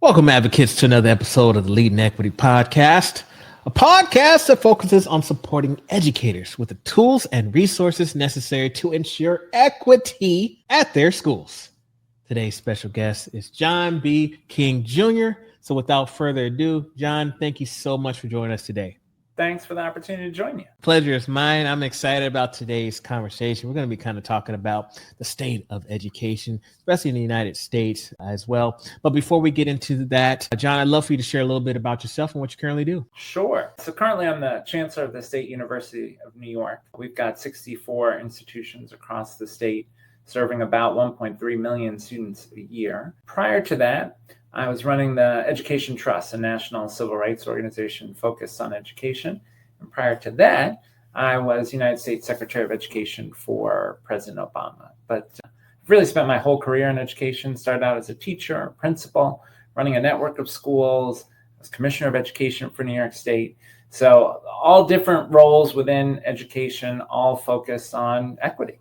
Welcome, advocates, to another episode of the Leading Equity Podcast, a podcast that focuses on supporting educators with the tools and resources necessary to ensure equity at their schools. Today's special guest is John B. King Jr. So without further ado, John, thank you so much for joining us today. Thanks for the opportunity to join you. Pleasure is mine. I'm excited about today's conversation. We're going to be kind of talking about the state of education, especially in the United States as well. But before we get into that, John, I'd love for you to share a little bit about yourself and what you currently do. Sure. So currently I'm the Chancellor of the State University of New York. We've got 64 institutions across the state, serving about 1.3 million students a year. Prior to that, I was running the Education Trust, a national civil rights organization focused on education. And prior to that, I was United States Secretary of Education for President Obama. But I've really spent my whole career in education. Started out as a teacher, a principal, running a network of schools. I was Commissioner of Education for New York State. So all different roles within education, all focused on equity.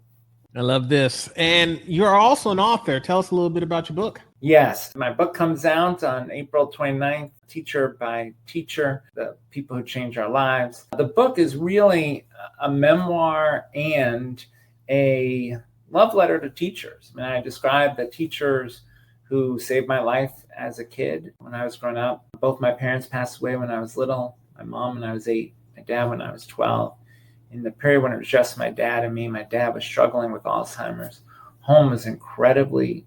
I love this. And you're also an author. Tell us a little bit about your book. Yes, my book comes out on April 29th, Teacher by Teacher, The People Who Change Our Lives. The book is really a memoir and a love letter to teachers. I mean, I describe the teachers who saved my life as a kid when I was growing up. Both my parents passed away when I was little, my mom when I was 8, my dad when I was 12. In the period when it was just my dad and me, my dad was struggling with Alzheimer's. Home was incredibly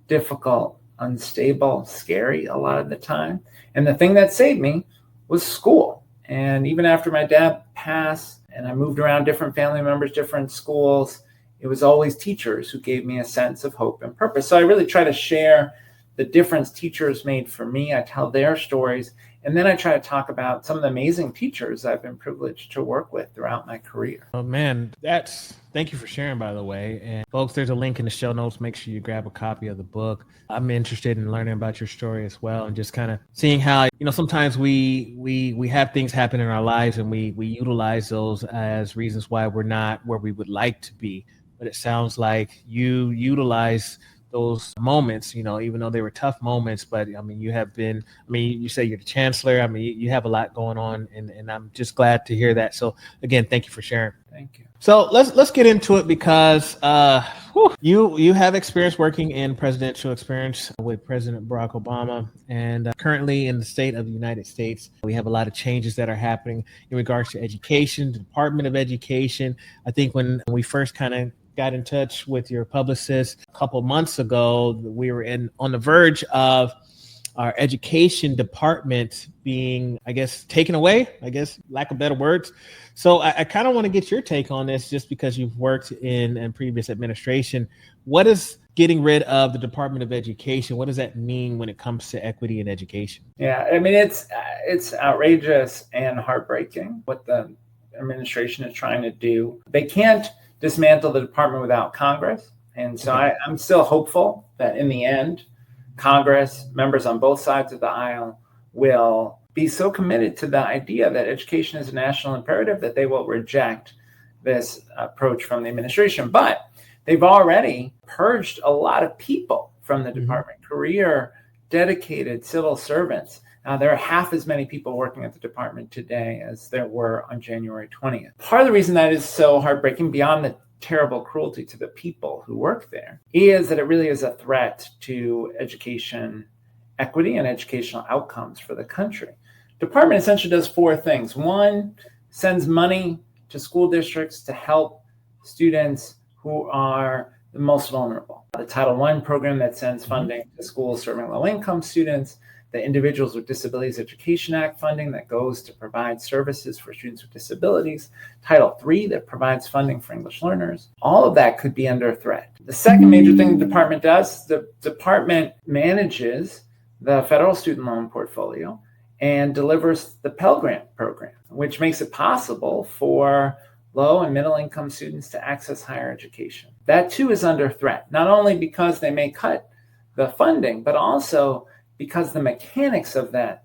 difficult, unstable, scary a lot of the time. And the thing that saved me was school. And even after my dad passed and I moved around different family members, different schools, it was always teachers who gave me a sense of hope and purpose. So I really try to share the difference teachers made for me. I tell their stories. And then I try to talk about some of the amazing teachers I've been privileged to work with throughout my career. Oh, man, thank you for sharing, by the way. And folks, there's a link in the show notes. Make sure you grab a copy of the book. I'm interested in learning about your story as well, and just kind of seeing how, sometimes we have things happen in our lives and we utilize those as reasons why we're not where we would like to be. But it sounds like you utilize those moments, even though they were tough moments, but you say you're the Chancellor. You have a lot going on, and I'm just glad to hear that. So again, thank you for sharing. Thank you. So let's get into it, because you have experience working in presidential experience with President Barack Obama, and currently in the state of the United States, we have a lot of changes that are happening in regards to education, the Department of Education. I think when we first kind of got in touch with your publicist a couple months ago, we were on the verge of our education department being, taken away, lack of better words. So I kind of want to get your take on this, just because you've worked in previous administration. What is getting rid of the Department of Education? What does that mean when it comes to equity in education? Yeah, it's outrageous and heartbreaking what the administration is trying to do. They can't dismantle the department without Congress. And so I'm still hopeful that in the end, Congress, members on both sides of the aisle, will be so committed to the idea that education is a national imperative that they will reject this approach from the administration. But they've already purged a lot of people from the department, career dedicated civil servants. There are half as many people working at the department today as there were on January 20th. Part of the reason that is so heartbreaking, beyond the terrible cruelty to the people who work there, is that it really is a threat to education equity and educational outcomes for the country. Department essentially does 4 things. 1, sends money to school districts to help students who are the most vulnerable. The Title I program that sends funding to schools serving low-income students, the Individuals with Disabilities Education Act funding that goes to provide services for students with disabilities, Title III that provides funding for English learners. All of that could be under threat. The second major thing the department does, the department manages the federal student loan portfolio and delivers the Pell Grant program, which makes it possible for low and middle income students to access higher education. That too is under threat, not only because they may cut the funding, but also because the mechanics of that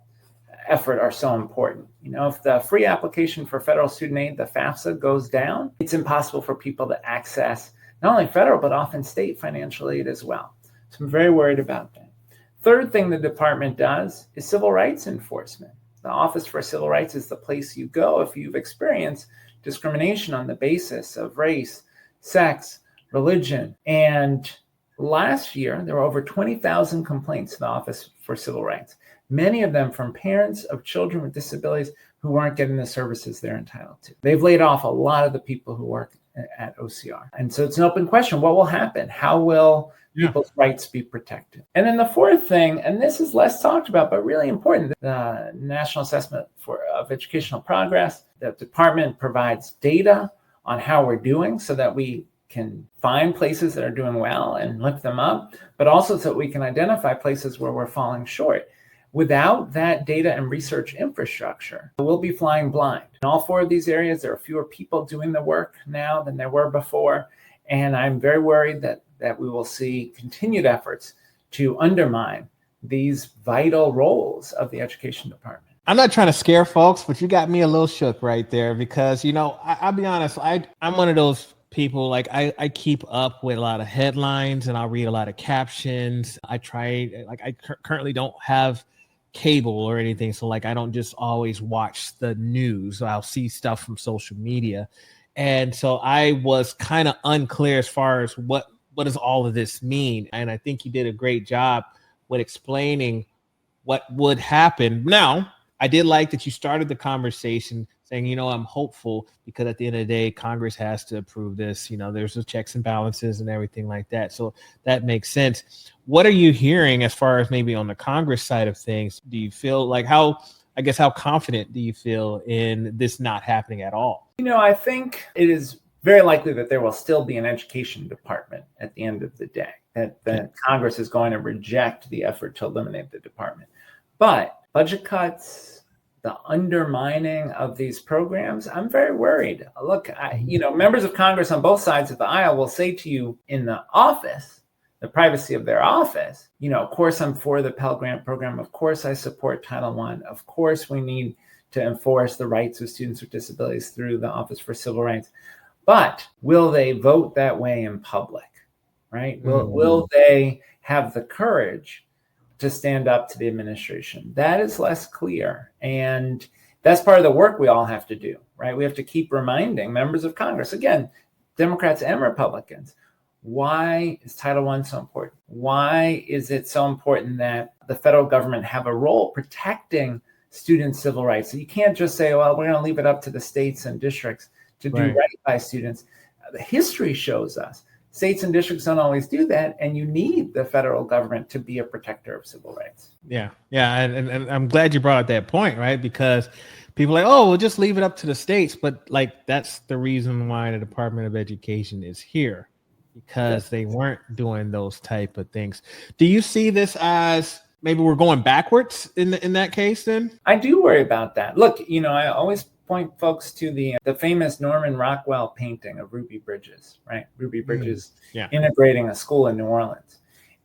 effort are so important. If the free application for federal student aid, the FAFSA, goes down, it's impossible for people to access not only federal, but often state financial aid as well. So I'm very worried about that. Third thing the department does is civil rights enforcement. The Office for Civil Rights is the place you go if you've experienced discrimination on the basis of race, sex, religion. And last year, there were over 20,000 complaints to the Office for Civil Rights, many of them from parents of children with disabilities who weren't getting the services they're entitled to. They've laid off a lot of the people who work at OCR. And so it's an open question. What will happen? How will people's rights be protected? And then the fourth thing, and this is less talked about, but really important, the National Assessment of Educational Progress. The department provides data on how we're doing so that we can find places that are doing well and lift them up, but also so that we can identify places where we're falling short. Without that data and research infrastructure, we'll be flying blind. In all four of these areas, there are fewer people doing the work now than there were before. And I'm very worried that we will see continued efforts to undermine these vital roles of the education department. I'm not trying to scare folks, but you got me a little shook right there because, I'll be honest, I'm one of those people, like I keep up with a lot of headlines and I'll read a lot of captions. I currently don't have cable or anything. So I don't just always watch the news. I'll see stuff from social media. And so I was kind of unclear as far as what does all of this mean? And I think you did a great job with explaining what would happen. Now, I did like that you started the conversation saying, I'm hopeful because at the end of the day, Congress has to approve this. There's the checks and balances and everything like that. So that makes sense. What are you hearing as far as maybe on the Congress side of things? Do you feel like how confident do you feel in this not happening at all? I think it is very likely that there will still be an education department at the end of the day, that Congress is going to reject the effort to eliminate the department. But budget cuts, the undermining of these programs, I'm very worried. Look, members of Congress on both sides of the aisle will say to you in the office, the privacy of their office, of course, I'm for the Pell Grant program. Of course, I support Title I. Of course, we need to enforce the rights of students with disabilities through the Office for Civil Rights. But will they vote that way in public, right? Will they have the courage to stand up to the administration? That is less clear. And that's part of the work we all have to do, right? We have to keep reminding members of Congress, again, Democrats and Republicans, why is Title I so important? Why is it so important that the federal government have a role protecting students' civil rights? So you can't just say, well, we're going to leave it up to the states and districts to do right by students. The history shows us states and districts don't always do that, and you need the federal government to be a protector of civil rights. Yeah, and I'm glad you brought up that point, right? Because people are like, oh, we'll just leave it up to the states, but that's the reason why the Department of Education is here, because they weren't doing those type of things. Do you see this as maybe we're going backwards in that case then? I do worry about that. Look, I always point folks to the famous Norman Rockwell painting of Ruby Bridges, right? Ruby Bridges integrating a school in New Orleans.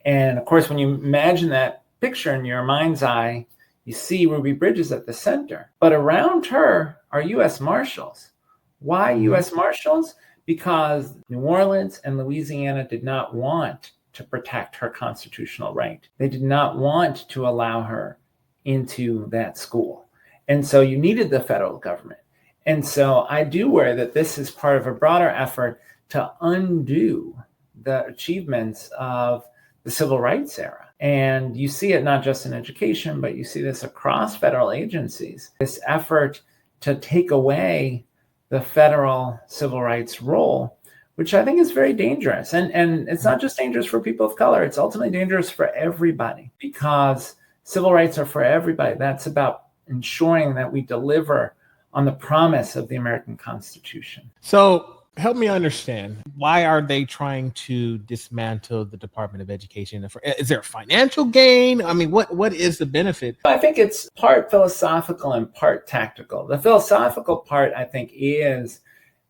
And of course, when you imagine that picture in your mind's eye, you see Ruby Bridges at the center. But around her are U.S. Marshals. Why U.S. Marshals? Because New Orleans and Louisiana did not want to protect her constitutional right. They did not want to allow her into that school. And so you needed the federal government. And so I do worry that this is part of a broader effort to undo the achievements of the civil rights era. And you see it not just in education, but you see this across federal agencies, this effort to take away the federal civil rights role, which I think is very dangerous. And it's not just dangerous for people of color, it's ultimately dangerous for everybody, because civil rights are for everybody. That's about ensuring that we deliver on the promise of the American Constitution. So help me understand, why are they trying to dismantle the Department of Education? Is there a financial gain? I mean, what is the benefit? I think it's part philosophical and part tactical. The philosophical part, I think, is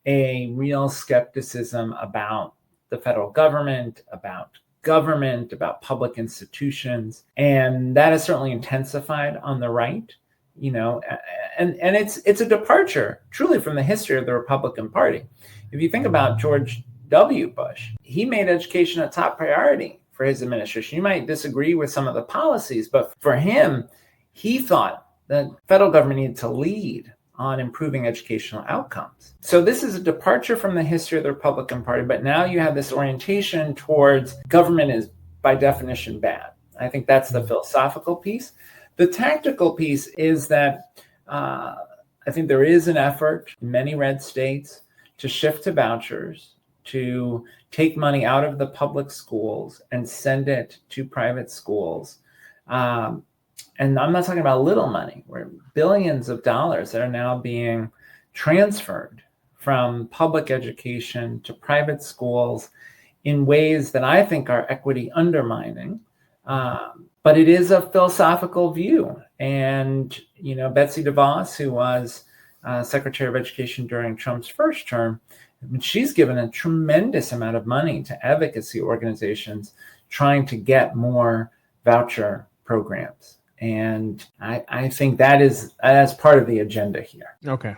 a real skepticism about the federal government, about public institutions. And that is certainly intensified on the right. And it's a departure truly from the history of the Republican Party. If you think about George W. Bush, he made education a top priority for his administration. You might disagree with some of the policies, but for him, he thought the federal government needed to lead on improving educational outcomes. So this is a departure from the history of the Republican Party, but now you have this orientation towards government is by definition bad. I think that's the philosophical piece. The tactical piece is that I think there is an effort in many red states to shift to vouchers, to take money out of the public schools and send it to private schools. And I'm not talking about little money, where billions of dollars that are now being transferred from public education to private schools in ways that I think are equity undermining. But it is a philosophical view. And, Betsy DeVos, who was Secretary of Education during Trump's first term, she's given a tremendous amount of money to advocacy organizations trying to get more voucher programs. And I think that's part of the agenda here. Okay.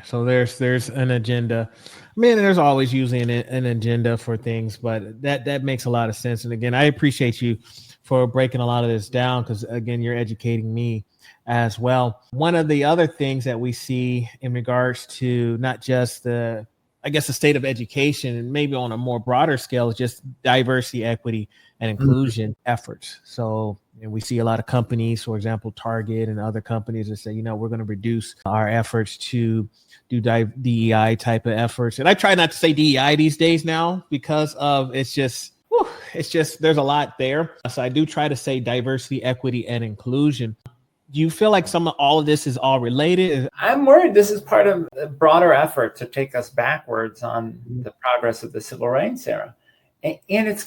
So there's an agenda. I mean, there's always usually an agenda for things, but that makes a lot of sense. And again, I appreciate you for breaking a lot of this down, because again, you're educating me as well. One of the other things that we see in regards to not just the state of education, and maybe on a more broader scale, is just diversity, equity, and inclusion efforts. So, we see a lot of companies, for example, Target and other companies that say, we're going to reduce our efforts to do DEI type of efforts. And I try not to say DEI these days now, because of it's just there's a lot there. So I do try to say diversity, equity, and inclusion. Do you feel like all of this is all related? I'm worried this is part of the broader effort to take us backwards on the progress of the civil rights era. And it's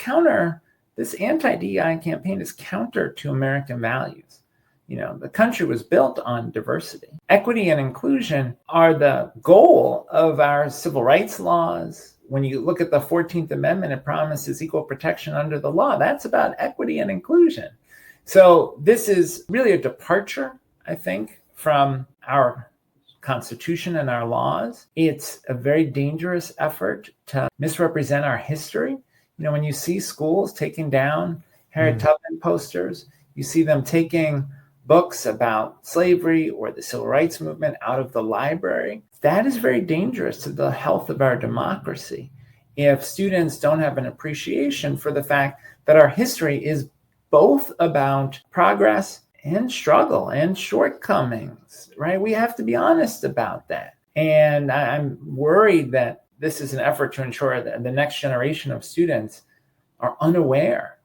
this anti-DEI campaign is counter to American values. The country was built on diversity. Equity and inclusion are the goal of our civil rights laws. When you look at the 14th Amendment, it promises equal protection under the law. That's about equity and inclusion. So this is really a departure, I think, from our Constitution and our laws. It's a very dangerous effort to misrepresent our history. When you see schools taking down Harriet Tubman posters, you see them taking books about slavery or the civil rights movement out of the library. That is very dangerous to the health of our democracy. If students don't have an appreciation for the fact that our history is both about progress and struggle and shortcomings, right? We have to be honest about that. And I'm worried that this is an effort to ensure that the next generation of students are unaware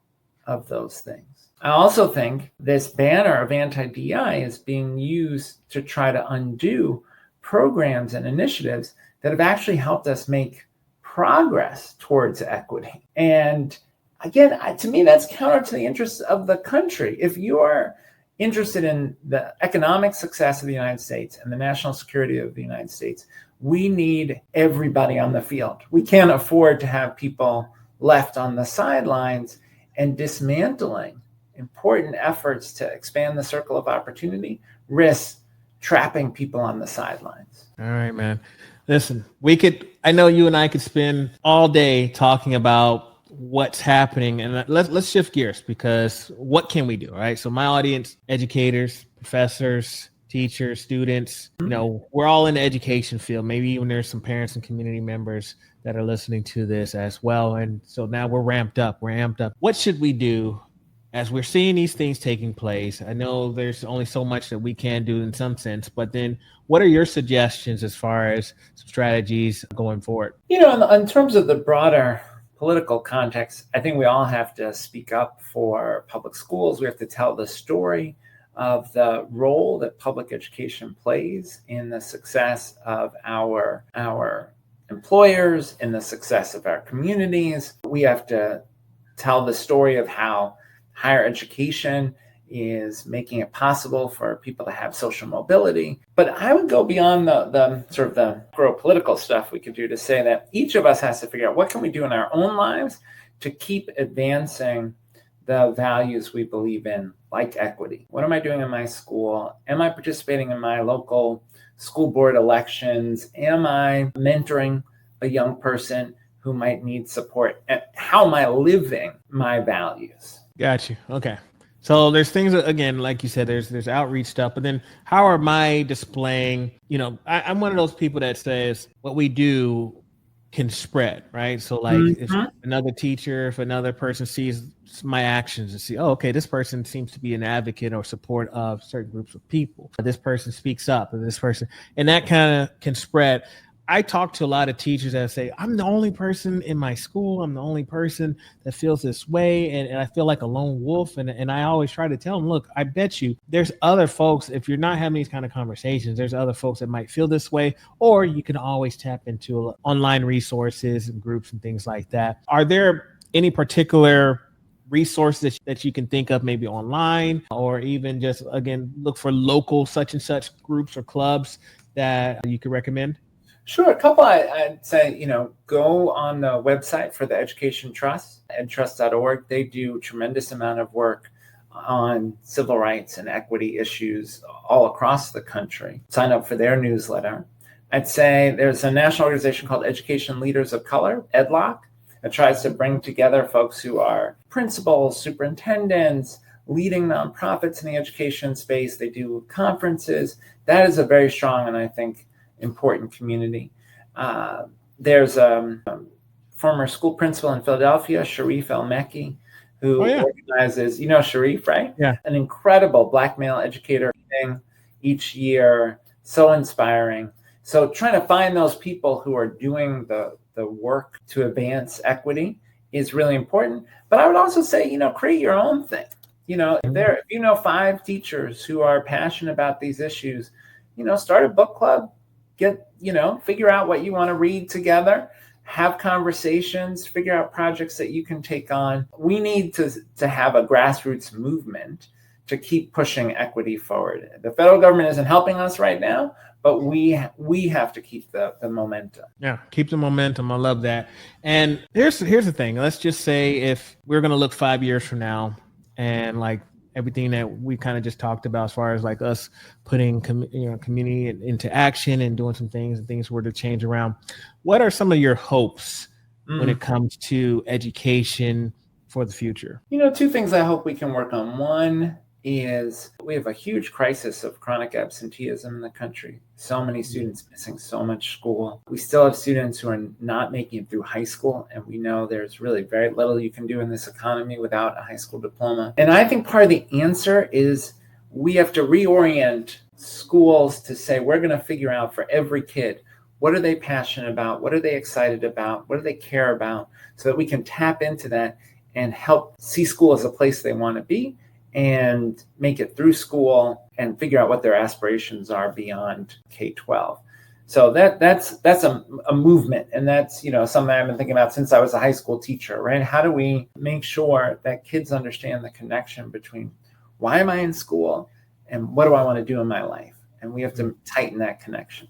of those things. I also think this banner of anti-DEI is being used to try to undo programs and initiatives that have actually helped us make progress towards equity. And again, to me, that's counter to the interests of the country. If you are interested in the economic success of the United States and the national security of the United States, we need everybody on the field. We can't afford to have people left on the sidelines, and dismantling important efforts to expand the circle of opportunity risks trapping people on the sidelines. All right, man. Listen, I know you and I could spend all day talking about what's happening, and let's shift gears, because what can we do? All right. So my audience, educators, professors, teachers, students, we're all in the education field. Maybe even there's some parents and community members that are listening to this as well. And so now we're amped up. What should we do as we're seeing these things taking place? I know there's only so much that we can do in some sense, but then what are your suggestions as far as some strategies going forward? In terms of the broader political context, I think we all have to speak up for public schools. We have to tell the story of the role that public education plays in the success of our employers, in the success of our communities. We have to tell the story of how higher education is making it possible for people to have social mobility. But I would go beyond the sort of the political stuff we could do to say that each of us has to figure out what can we do in our own lives to keep advancing the values we believe in, like equity. What am I doing in my school? Am I participating in my local school board elections? Am I mentoring a young person who might need support, and how am I living my values? Got you. Okay. So there's things that, again, like you said, there's outreach stuff, but then how am I displaying, I'm one of those people that says what we do can spread, right? So like if another teacher, if another person sees my actions and see, oh, okay, this person seems to be an advocate or support of certain groups of people. This person speaks up, and this person, and that kind of can spread. I talk to a lot of teachers that say, I'm the only person in my school. I'm the only person that feels this way. And I feel like a lone wolf. And I always try to tell them, look, I bet you there's other folks. If you're not having these kind of conversations, there's other folks that might feel this way, or you can always tap into online resources and groups and things like that. Are there any particular resources that you can think of, maybe online, or even just, again, look for local such and such groups or clubs that you could recommend? Sure. A couple, I'd say, go on the website for the Education Trust, edtrust.org. They do a tremendous amount of work on civil rights and equity issues all across the country. Sign up for their newsletter. I'd say there's a national organization called Education Leaders of Color, EdLoC, that tries to bring together folks who are principals, superintendents, leading nonprofits in the education space. They do conferences. That is a very strong and I think important community. There's a former school principal in Philadelphia, Sharif El-Mekki, who organizes, Sharif, right? Yeah. An incredible Black male educator thing each year, so inspiring. So trying to find those people who are doing the work to advance equity is really important. But I would also say, create your own thing. If you know 5 teachers who are passionate about these issues, start a book club. Figure out what you want to read together, have conversations, figure out projects that you can take on. We need to have a grassroots movement to keep pushing equity forward. The federal government isn't helping us right now, but we have to keep the momentum. Yeah, keep the momentum. I love that. And here's the thing. Let's just say if we're going to look 5 years from now and like everything that we kind of just talked about as far as like us putting community into action and doing some things and things were to change around. What are some of your hopes when it comes to education for the future? 2 things I hope we can work on. One is we have a huge crisis of chronic absenteeism in the country. So many students missing so much school. We still have students who are not making it through high school. And we know there's really very little you can do in this economy without a high school diploma. And I think part of the answer is we have to reorient schools to say, we're going to figure out for every kid, what are they passionate about? What are they excited about? What do they care about? So that we can tap into that and help see school as a place they want to be and make it through school and figure out what their aspirations are beyond K-12. So that's a movement. And that's, something I've been thinking about since I was a high school teacher, right? How do we make sure that kids understand the connection between why am I in school and what do I want to do in my life? And we have to tighten that connection.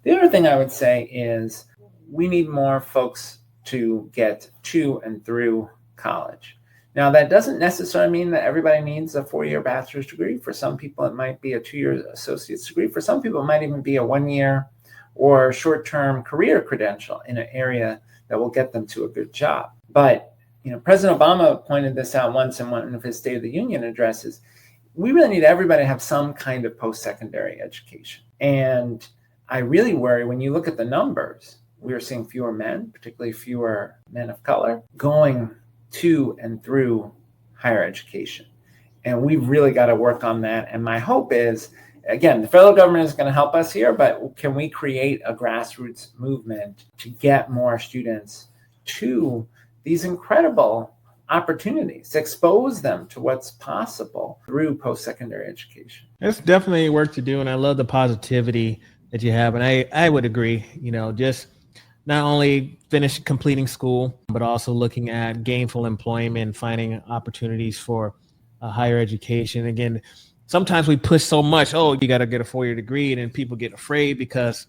The other thing I would say is we need more folks to get to and through college. Now, that doesn't necessarily mean that everybody needs a 4-year bachelor's degree. For some people, it might be a 2-year associate's degree. For some people, it might even be a 1-year or short-term career credential in an area that will get them to a good job. But, President Obama pointed this out once in one of his State of the Union addresses. We really need everybody to have some kind of post-secondary education. And I really worry when you look at the numbers, we are seeing fewer men, particularly fewer men of color, going to and through higher education. And we've really got to work on that. And my hope is, again, the federal government is going to help us here, but can we create a grassroots movement to get more students to these incredible opportunities, to expose them to what's possible through post-secondary education? There's definitely work to do. And I love the positivity that you have. And I would agree, just not only completing school, but also looking at gainful employment, finding opportunities for higher education. Again, sometimes we push so much, you got to get a 4-year degree, and then people get afraid because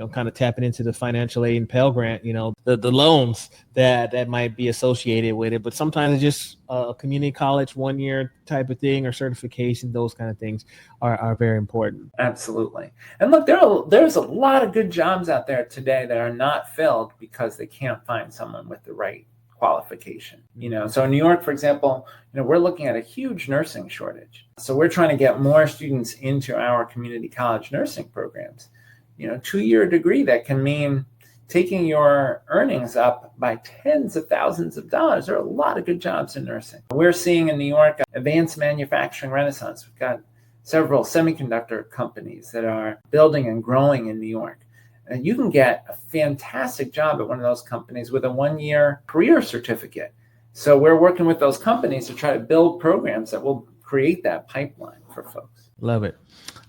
kind of tapping into the financial aid and Pell Grant, the loans that might be associated with it. But sometimes it's just a community college 1 year type of thing or certification. Those kind of things are very important. Absolutely. And look, there's a lot of good jobs out there today that are not filled because they can't find someone with the right qualification. So in New York, for example, we're looking at a huge nursing shortage. So we're trying to get more students into our community college nursing programs. 2-year degree that can mean taking your earnings up by tens of thousands of dollars. There are a lot of good jobs in nursing. We're seeing in New York advanced manufacturing renaissance. We've got several semiconductor companies that are building and growing in New York. And you can get a fantastic job at one of those companies with a 1-year career certificate. So we're working with those companies to try to build programs that will create that pipeline for folks. Love it.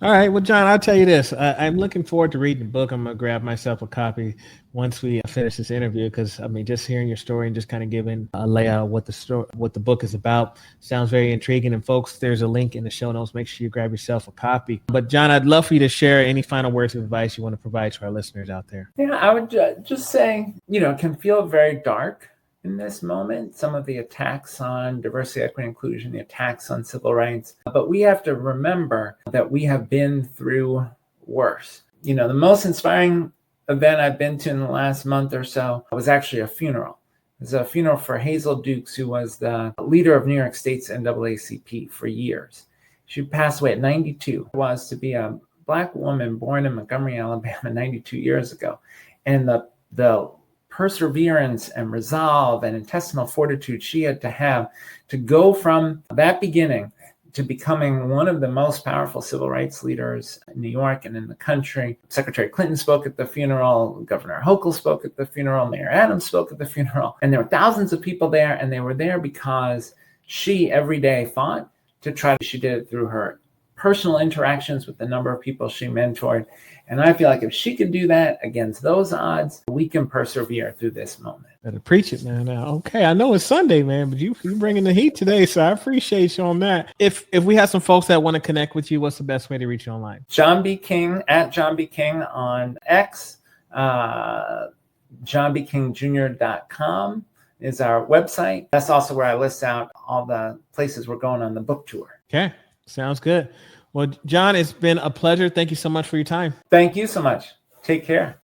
All right. Well, John, I'll tell you this. I'm looking forward to reading the book. I'm going to grab myself a copy once we finish this interview, because just hearing your story and just kind of giving a layout of what the book is about sounds very intriguing. And folks, there's a link in the show notes. Make sure you grab yourself a copy. But John, I'd love for you to share any final words of advice you want to provide to our listeners out there. Yeah, I would just say, it can feel very dark in this moment, some of the attacks on diversity, equity, inclusion, the attacks on civil rights. But we have to remember that we have been through worse. The most inspiring event I've been to in the last month or so was actually a funeral. It was a funeral for Hazel Dukes, who was the leader of New York State's NAACP for years. She passed away at 92. It was to be a Black woman born in Montgomery, Alabama, 92 years ago. And the perseverance and resolve and intestinal fortitude she had to have to go from that beginning to becoming one of the most powerful civil rights leaders in New York and in the country. Secretary Clinton spoke at the funeral, Governor Hochul spoke at the funeral, Mayor Adams spoke at the funeral, and there were thousands of people there, and they were there because she every day fought to try. She did it through her personal interactions with the number of people she mentored. And I feel like if she could do that against those odds, we can persevere through this moment. Better preach it, man. Now, okay, I know it's Sunday, man, but you bringing the heat today, so I appreciate you on that. If we have some folks that want to connect with you, what's the best way to reach you online? John B. King, at John B. King on X, johnbkingjr.com is our website. That's also where I list out all the places we're going on the book tour. Okay, sounds good. Well, John, it's been a pleasure. Thank you so much for your time. Thank you so much. Take care.